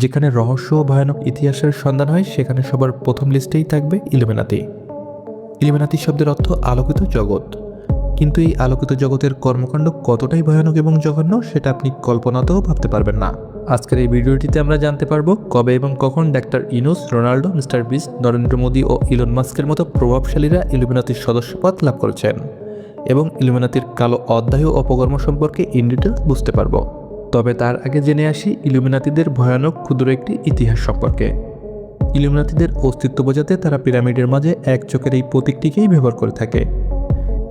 যেখানে রহস্য ও ভয়ানক ইতিহাসের সন্ধান হয় সেখানে সবার প্রথম লিস্টেই থাকবে ইলুমিনাতি। ইলুমিনাতি শব্দের অর্থ আলোকিত জগৎ, কিন্তু এই আলোকিত জগতের কর্মকাণ্ড কতটাই ভয়ানক এবং জঘন্য সেটা আপনি কল্পনাতেও ভাবতে পারবেন না। আজকের এই ভিডিওটিতে আমরা জানতে পারবো কবে এবং কখন doctor Yunus, Ronaldo, Mister Beast, Narendra Modi ও ইলন মাস্কের মতো প্রভাবশালীরা ইলুমিনাতির সদস্যপদ লাভ করেছেন এবং ইলুমিনাতির কালো অধ্যায় ও অপকর্ম সম্পর্কে ইন ডিটেলস বুঝতে পারবো। তবে তার আগে জেনে আসি ইলুমিনাতিদের ভয়ানক ক্ষুদ্র একটি ইতিহাস সম্পর্কে। ইলুমিনাতিদের অস্তিত্ব বোঝাতে তারা পিরামিডের মাঝে এক চোখের এই প্রতীকটিকেই ব্যবহার করে থাকে।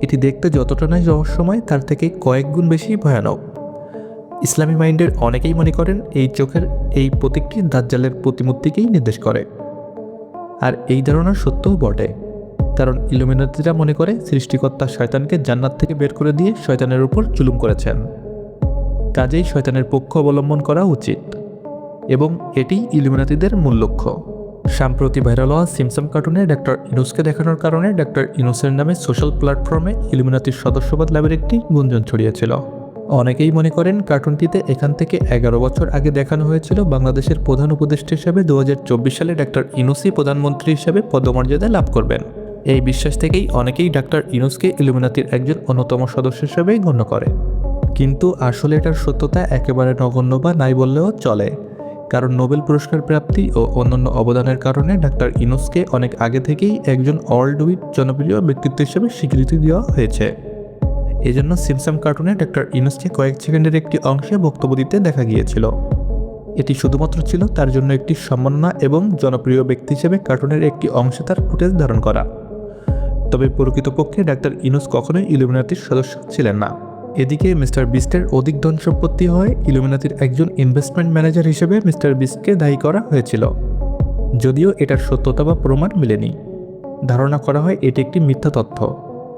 এটি দেখতে যতটা নয় রহস্যময়, তার থেকে কয়েক গুণ বেশি ভয়ানক। ইসলামী মাইন্ডের অনেকেই মনে করেন এই চোখের এই প্রতীকটি দাজ্জালের প্রতিমূর্তিকেই নির্দেশ করে, আর এই ধারণা সত্যও বটে। কারণ ইলুমিনাতিরা মনে করে সৃষ্টিকর্তা শয়তানকে জান্নাত থেকে বের করে দিয়ে শয়তানের উপর জুলুম করেছেন, কাজেই শয়তানের পক্ষ অবলম্বন করা উচিত, এবং এটি ইলুমিনাতিদের মূল লক্ষ্য। সাম্প্রতি ভাইরাল হওয়া সিমসন কার্টুনে ডাক্তার ইনুসকে দেখানোর কারণে ডাক্তার ইনুসের নামে সোশ্যাল প্ল্যাটফর্মে ইলুমিনাতির সদস্যপদ লাভের একটি গুঞ্জন ছড়িয়েছিল। অনেকেই মনে করেন কার্টুনটিতে এখান থেকে 11 বছর আগে দেখানো হয়েছিল বাংলাদেশের প্রধান উপদেষ্টা হিসেবে 2024 সালে ডাক্তার ইনুসই প্রধানমন্ত্রী হিসেবে পদমর্যাদা লাভ করবেন। এই বিশ্বাস থেকেই অনেকেই ডাক্তার ইনুসকে ইলুমিনাতির একজন অন্যতম সদস্য হিসেবেই গণ্য করে। কিন্তু আসলে এটার সত্যতা একেবারে নগণ্য বা নাই বললেও চলে, কারণ নোবেল পুরস্কার প্রাপ্তি ও অন্যান্য অবদানের কারণে ডাক্তার ইনুসকে অনেক আগে থেকেই একজন ওয়ার্ল্ড উইড জনপ্রিয় ব্যক্তিত্ব হিসেবে স্বীকৃতি দেওয়া হয়েছে। এজন্য সিমসন কার্টুনে ডাক্তার ইনুসকে কয়েক সেকেন্ডের একটি অংশে বক্তব্য দিতে দেখা গিয়েছিল। এটি শুধুমাত্র ছিল তার জন্য একটি সম্মাননা এবং জনপ্রিয় ব্যক্তি হিসেবে কার্টুনের একটি অংশে তার ফুটেজ ধারণ করা। তবে প্রকৃতপক্ষে ডাক্তার ইনুস কখনোই ইলুমিনাতির সদস্য ছিলেন না। এদিকে মিস্টার বিস্টের অধিক ধন সম্পত্তি হয় ইলুমিনাতির একজন ইনভেস্টমেন্ট ম্যানেজার হিসেবে মিস্টার বিস্টকে দায়ী করা হয়েছিল, যদিও এটার সত্যতা বা প্রমাণ মেলেনি। ধারণা করা হয় এটি একটি মিথ্যা তথ্য,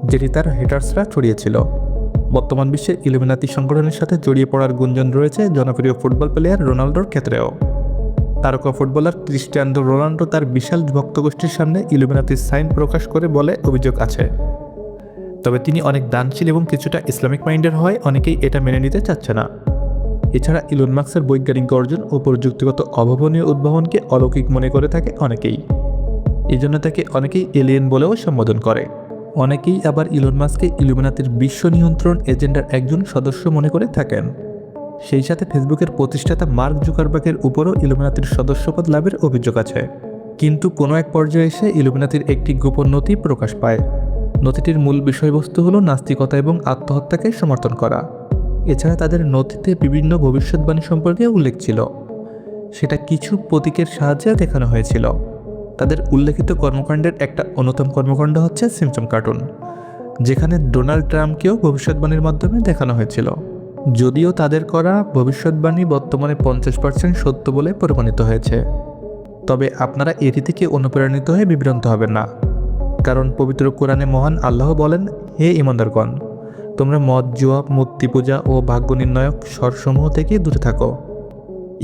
যেটি তার হেটার্সরা ছড়িয়েছিল। বর্তমান বিশ্বে ইলুমিনাতি সংগঠনের সাথে জড়িয়ে পড়ার গুঞ্জন রয়েছে জনপ্রিয় ফুটবল প্লেয়ার রোনাল্ডোর ক্ষেত্রেও। তারকা ফুটবলার ক্রিস্টিয়ানো রোনাল্ডো তার বিশাল ভক্তগোষ্ঠীর সামনে ইলুমিনাতির সাইন প্রকাশ করে বলে অভিযোগ আছে। তবে তিনি অনেক দানশীল এবং কিছুটা ইসলামিক মাইন্ডের হয় অনেকেই এটা মেনে নিতে চাচ্ছে না। এছাড়া ইলন মাস্কের বৈজ্ঞানিক অর্জন ও প্রযুক্তিগত অভাবনীয় উদ্ভাবনকে অলৌকিক মনে করে থাকে অনেকেই। এই জন্য তাকে অনেকেই এলিয়েন বলেও সম্বোধন করে। অনেকেই আবার ইলন মাস্ককে ইলুমিনাতির বিশ্ব নিয়ন্ত্রণ এজেন্ডার একজন সদস্য মনে করে থাকেন। সেই সাথে ফেসবুকের প্রতিষ্ঠাতা মার্ক জুকারবার্গের উপরও ইলুমিনাতির সদস্যপদ লাভের অভিযোগ আছে। কিন্তু কোনো এক পর্যায়ে এসে ইলুমিনাতির একটি গোপন নথি প্রকাশ পায়। নথিটির মূল বিষয়বস্তু হলো নাস্তিকতা এবং আত্মহত্যাকে সমর্থন করা। এছাড়া তাদের নথিতে বিভিন্ন ভবিষ্যৎবাণী সম্পর্কে উল্লেখ ছিল, সেটা কিছু প্রতীকের সাহায্যে দেখানো হয়েছিল। তাদের উল্লেখিত কর্মকাণ্ডের একটা অন্যতম কর্মকাণ্ড হচ্ছে সিমসন কার্টুন, যেখানে ডোনাল্ড ট্রাম্পকেও ভবিষ্যৎবাণীর মাধ্যমে দেখানো হয়েছিল। যদিও তাদের করা ভবিষ্যৎবাণী বর্তমানে 50% সত্য বলে প্রমাণিত হয়েছে। তবে আপনারা এটি থেকে অনুপ্রাণিত হয়ে বিভ্রান্ত হবেন না, কারণ পবিত্র কোরআনে মহান আল্লাহ বলেন, হে ঈমানদারগণ, তোমরা মদ, জুয়া, মূর্তি পূজা ও ভাগ্য নির্ণায়ক স্বরসমূহ থেকে দূরে থাকো।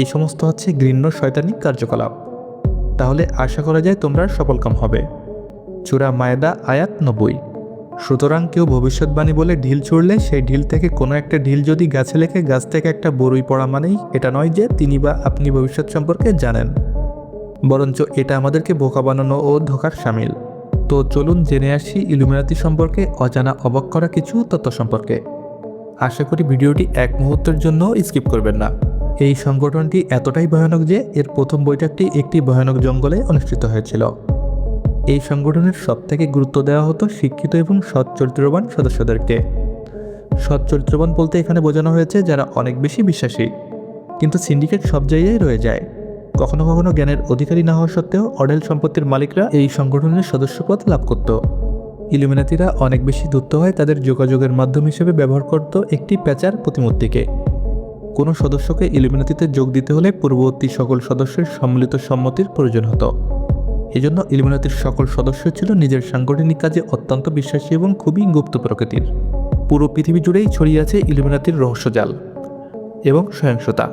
এই সমস্ত হচ্ছে ঘৃণ্য শয়তানিক কার্যকলাপ। তাহলে আশা করা যায় তোমরা সফলকাম হবে। সূরা মায়েদা আয়াত 90। সুতরাং কেউ ভবিষ্যৎবাণী বলে ঢিল ছুড়লে সেই ঢিল থেকে কোনো একটা ঢিল যদি গাছে লেখে গাছ থেকে একটা বরুই পড়া মানেই এটা নয় যে তিনি বা আপনি ভবিষ্যৎ সম্পর্কে জানেন, বরঞ্চ এটা আমাদেরকে বোকা বানানো ও ধোঁকার শামিল। তো চলুন জেনে আসি ইলুমিনাতি সম্পর্কে অজানা অবাক করা কিছু তথ্য সম্পর্কে। আশা করি ভিডিওটি এক মুহূর্তের জন্য স্কিপ করবেন না। এই সংগঠনটি এতটাই ভয়ানক যে এর প্রথম বৈঠকটি একটি ভয়ানক জঙ্গলে অনুষ্ঠিত হয়েছিল। এই সংগঠনের সবথেকে গুরুত্ব দেওয়া হতো শিক্ষিত এবং সৎ চরিত্রবান সদস্যদেরকে। সৎ চরিত্রবান বলতে এখানে বোঝানো হয়েছে যারা অনেক বেশি বিশ্বাসী, কিন্তু সিন্ডিকেট সব জায়গায় রয়ে যায়। কখনো কখনো জ্ঞানের অধিকারী না হওয়া সত্ত্বেও অঢেল সম্পত্তির মালিকরা এই সংগঠনের সদস্যপদ লাভ করত। ইলুমিনাতিরা অনেক বেশি ধূর্ত হয় তাদের যোগাযোগের মাধ্যম হিসেবে ব্যবহার করত একটি প্যাঁচার প্রতিমূর্তিকে। কোনো সদস্যকে ইলুমিনাতিতে যোগ দিতে হলে পূর্ববর্তী সকল সদস্যের সম্মিলিত সম্মতির প্রয়োজন হতো। এজন্য ইলুমিনাতির সকল সদস্য ছিল নিজের সাংগঠনিক কাজে অত্যন্ত বিশ্বাসী এবং খুবই গুপ্ত প্রকৃতির। পুরো পৃথিবী জুড়েই ছড়িয়ে আছে ইলুমিনাতির রহস্যজাল এবং সহিংসতা।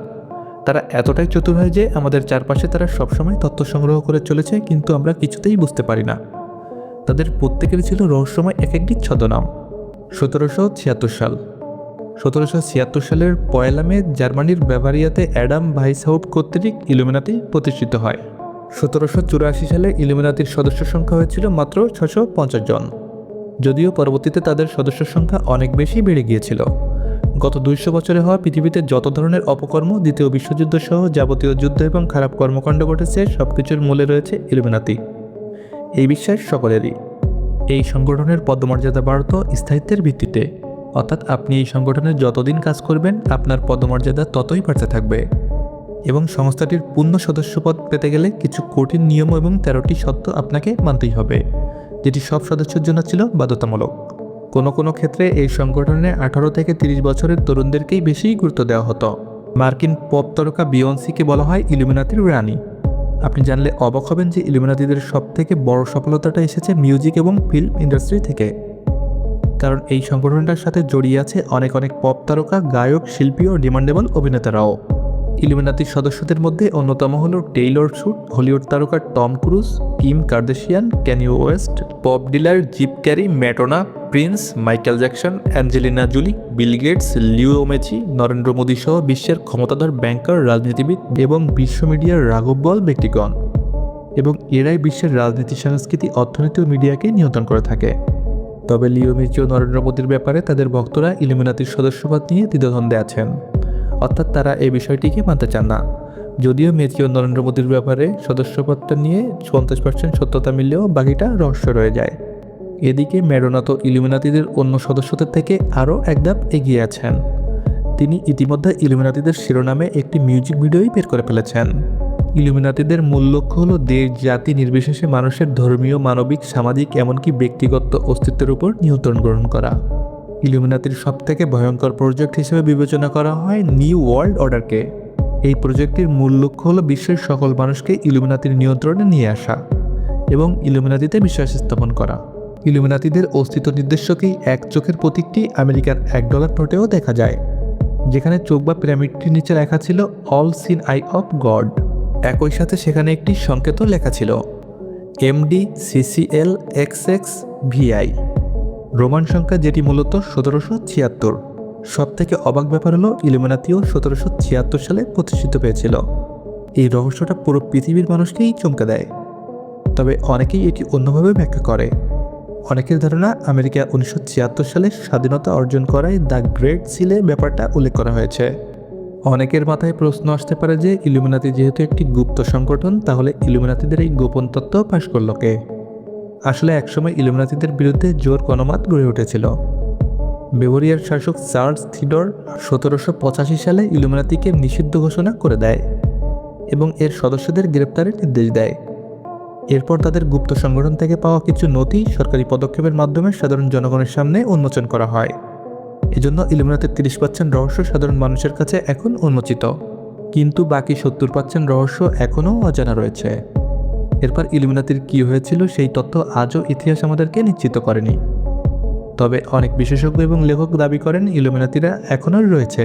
তারা এতটাই চতুর হয় যে আমাদের চারপাশে তারা সবসময় তথ্য সংগ্রহ করে চলেছে, কিন্তু আমরা কিছুতেই বুঝতে পারি না। তাদের প্রত্যেকের ছিল রহস্যময় এক একটি ছদ্মনাম। 1776 সাল 1776 সালের 1 মে জার্মানির বাভারিয়াতে অ্যাডাম ভাইসহাউপ কর্তৃক ইলুমিনাতি প্রতিষ্ঠিত হয়। 1784 সালে ইলুমিনাতির সদস্য সংখ্যা হয়েছিল মাত্র 650 জন, যদিও পরবর্তীতে তাদের সদস্য সংখ্যা অনেক বেশি বেড়ে গিয়েছিল। গত 200 বছরে হওয়া পৃথিবীতে যত ধরনের অপকর্ম, দ্বিতীয় বিশ্বযুদ্ধ সহ যাবতীয় যুদ্ধ এবং খারাপ কর্মকাণ্ড ঘটেছে, সবকিছুর মূলে রয়েছে ইলুমিনাতি। এই বিশ্বাস সকলেরই। এই সংগঠনের পদমর্যাদা বাড়ত স্থায়িত্বের ভিত্তিতে, অর্থাৎ আপনি এই সংগঠনে যতদিন কাজ করবেন আপনার পদমর্যাদা ততই বাড়তে থাকবে। এবং সংস্থাটির পূর্ণ সদস্যপদ পেতে গেলে কিছু কঠিন নিয়ম এবং 13টি শর্ত আপনাকে মানতেই হবে, যেটি সব সদস্যের জন্য ছিল বাধ্যতামূলক। কোনো কোনো ক্ষেত্রে এই সংগঠনে 18 থেকে 30 বছরের তরুণদেরকেই বেশি গুরুত্ব দেওয়া হতো। মার্কিন পপ তারকা বিয়ন্সিকে বলা হয় ইলুমিনাতির রানী। আপনি জানলে অবাক হবেন যে ইলুমিনাতিদের সবথেকে বড় সফলতাটা এসেছে মিউজিক এবং ফিল্ম ইন্ডাস্ট্রি থেকে। কারণ এই সংগঠনটার সাথে জড়িয়ে আছে অনেক অনেক পপ তারকা, গায়ক, শিল্পী ও ডিমান্ডেবল অভিনেতারাও। ইলুমিনাতির সদস্যদের মধ্যে অন্যতম হল টেইলর সুইফট, হলিউড তারকা Tom Cruise, Kim Kardashian, Kanye West, Bob Dylan, Jim Carrey, Madonna, Prince, Michael Jackson, Angelina Jolie, Bill Gates, Leo Messi, Narendra Modi সহ বিশ্বের ক্ষমতাধর ব্যাংকার, রাজনীতিবিদ এবং বিশ্ব মিডিয়ার রাঘববোয়াল ব্যক্তিগণ। এবং এরাই বিশ্বের রাজনীতি, সংস্কৃতি, অর্থনীতি ও মিডিয়াকে নিয়ন্ত্রণ করে থাকে। তবে লিও মেসি ও নরেন্দ্র মোদীর ব্যাপারে তাদের ভক্তরা ইলুমিনাতির সদস্যপদ নিয়ে দ্বিধাদ্বন্দ্বে আছেন, অর্থাৎ তারা এই বিষয়টিকে মানতে চান না। যদিও মেসি ও নরেন্দ্র মোদীর ব্যাপারে সদস্যপদটা নিয়ে 50% সত্যতা মিললেও বাকিটা রহস্য রয়ে যায়। এদিকে ম্যাডোনা তো ইলুমিনাতিদের অন্য সদস্যদের থেকে আরও এক ধাপ এগিয়ে আছেন। তিনি ইতিমধ্যে ইলুমিনাতিদের শিরোনামে একটি মিউজিক ভিডিওই বের করে ফেলেছেন। ইলুমিনাতিদের মূল লক্ষ্য হলো দেশ, জাতি নির্বিশেষে মানুষের ধর্মীয়, মানবিক, সামাজিক এমনকি ব্যক্তিগত অস্তিত্বের উপর নিয়ন্ত্রণ গ্রহণ করা। ইলুমিনাতির সবথেকে ভয়ঙ্কর প্রজেক্ট হিসেবে বিবেচনা করা হয় নিউ ওয়ার্ল্ড অর্ডারকে। এই প্রজেক্টটির মূল লক্ষ্য হলো বিশ্বের সকল মানুষকে ইলুমিনাতির নিয়ন্ত্রণে নিয়ে আসা এবং ইলুমিনাতিতে বিশ্বাস স্থাপন করা। ইলুমিনাতিদের অস্তিত্ব নির্দেশকেই এক চোখের প্রতীকটি আমেরিকার $1 নোটেও দেখা যায়, যেখানে চোখ বা পিরামিডটির নিচে লেখা ছিল all seen eye of God. একই সাথে সেখানে একটি সংকেতও লেখা ছিল MDCCLXXVI, রোমান সংখ্যা, যেটি মূলত 1776। সব থেকে অবাক ব্যাপার হলো ইলুমিনাতিও 1776 সালে প্রতিষ্ঠিত হয়েছিল। এই রহস্যটা পুরো পৃথিবীর মানুষকেই চমকে দেয়। তবে অনেকেই এটি অন্যভাবে ব্যাখ্যা করে। অনেকের ধারণা আমেরিকা 1976 সালে স্বাধীনতা অর্জন করায় দ্য গ্রেট সিলে ব্যাপারটা উল্লেখ করা হয়েছে। অনেকের মাথায় প্রশ্ন আসতে পারে যে ইলুমিনাতি যেহেতু একটি গুপ্ত সংগঠন, তাহলে ইলুমিনাতিদের এই গোপন তত্ত্ব ফাঁস করল কে? আসলে একসময় ইলুমিনাতিদের বিরুদ্ধে জোর গণমত গড়ে উঠেছিল। বেভারিয়ার শাসক চার্লস থিডর 1785 সালে ইলুমিনাতিকে নিষিদ্ধ ঘোষণা করে দেয় এবং এর সদস্যদের গ্রেপ্তারের নির্দেশ দেয়। এরপর তাদের গুপ্ত সংগঠন থেকে পাওয়া কিছু নথি সরকারি পদক্ষেপের মাধ্যমে সাধারণ জনগণের সামনে উন্মোচন করা হয়। এজন্য ইলুমিনাতির 30% রহস্য সাধারণ মানুষের কাছে এখন উন্মোচিত, কিন্তু বাকি 70% রহস্য এখনও অজানা রয়েছে। এরপর ইলুমিনাতির কী হয়েছিল সেই তথ্য আজও ইতিহাস আমাদেরকে নিশ্চিত করেনি। তবে অনেক বিশেষজ্ঞ এবং লেখক দাবি করেন ইলুমিনাতিরা এখনও রয়েছে,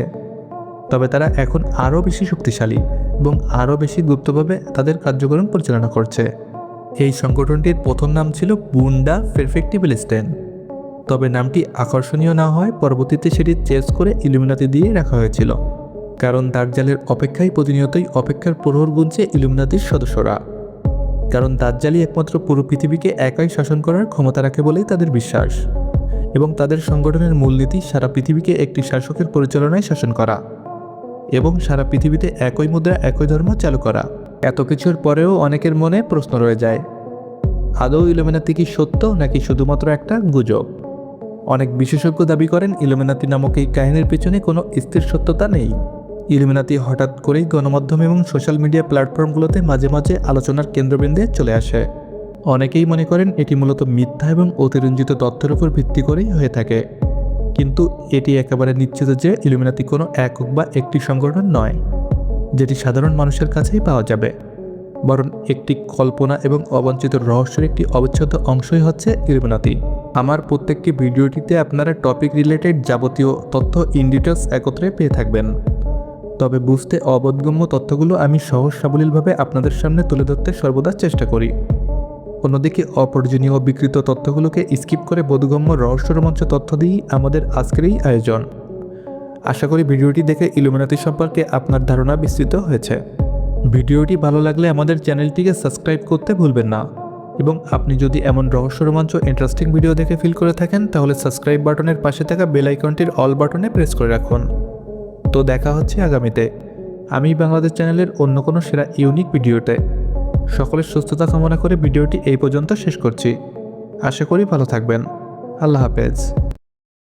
তবে তারা এখন আরও বেশি শক্তিশালী এবং আরও বেশি গুপ্তভাবে তাদের কার্যক্রম পরিচালনা করছে। এই সংগঠনটির প্রথম নাম ছিল বুন্ডা পেরফেক্টিবিলিস্টেন, তবে নামটি আকর্ষণীয় না হয় পরবর্তীতে সেটি চেঞ্জ করে ইলুমিনাতি দিয়ে রাখা হয়েছিল, কারণ দাজ্জালের অপেক্ষায় প্রতিনিয়তই অপেক্ষার প্রহর গুনছে ইলুমিনাতির সদস্যরা। কারণ দাজ্জালই একমাত্র পুরো পৃথিবীকে একাই শাসন করার ক্ষমতা রাখে বলেই তাদের বিশ্বাস, এবং তাদের সংগঠনের মূলনীতি সারা পৃথিবীকে একটি শাসকের পরিচালনায় শাসন করা এবং সারা পৃথিবীতে একই মুদ্রা, একই ধর্ম চালু করা। এত কিছুর পরেও অনেকের মনে প্রশ্ন রয়ে যায়, আদৌ ইলুমিনাতি কি সত্য নাকি শুধুমাত্র একটা গুজব? অনেক বিশেষজ্ঞ দাবি করেন ইলুমিনাতি নামক এই কাহিনীর পেছনে কোনো স্থির সত্যতা নেই। ইলুমিনাতি হঠাৎ করেই গণমাধ্যম এবং সোশ্যাল মিডিয়া প্ল্যাটফর্মগুলোতে মাঝে মাঝে আলোচনার কেন্দ্রবিন্দুতে চলে আসে। অনেকেই মনে করেন এটি মূলত মিথ্যা এবং অতিরঞ্জিত তথ্যের উপর ভিত্তি করেই হয়ে থাকে, কিন্তু এটি একেবারে নিশ্চিত যে ইলুমিনাতি কোনো একক বা একটি সংগঠন নয় যেটি সাধারণ মানুষের কাছেই পাওয়া যাবে, বরং একটি কল্পনা এবং অবাঞ্ছিত রহস্যের একটি অবিচ্ছেদ্য অংশই হচ্ছে ইলুমিনাতি। আমার প্রত্যেকটি ভিডিওটিতে আপনারা টপিক রিলেটেড যাবতীয় তথ্য ইন ডিটেলস একত্রে পেয়ে থাকবেন, তবে বুঝতে অবোধগম্য তথ্যগুলো আমি সহজ সাবলীলভাবে আপনাদের সামনে তুলে ধরতে সর্বদা চেষ্টা করি। অন্যদিকে অপ্রয়োজনীয় বিকৃত তথ্যগুলোকে স্কিপ করে বোধগম্য রহস্যরোমাঞ্চ তথ্য দিয়েই আমাদের আজকের এই আয়োজন। আশা করি ভিডিওটি দেখে ইলুমিনাতি সম্পর্কে আপনার ধারণা বিস্তৃত হয়েছে। ভিডিওটি ভালো লাগলে আমাদের চ্যানেলটিকে সাবস্ক্রাইব করতে ভুলবেন না, এবং আপনি যদি এমন রহস্য রোমাঞ্চ ইন্টারেস্টিং ভিডিও দেখে ফিল করে থাকেন তাহলে সাবস্ক্রাইব বাটনের পাশে থাকা বেল আইকনটির অল বাটনে প্রেস করে রাখুন। তো দেখা হচ্ছে আগামীতে আমি বাংলাদেশ চ্যানেলের অন্য কোনো সেরা ইউনিক ভিডিওতে। সকলের সুস্থতা কামনা করে ভিডিওটি এই পর্যন্ত শেষ করছি। আশা করি ভালো থাকবেন। আল্লাহ হাফেজ।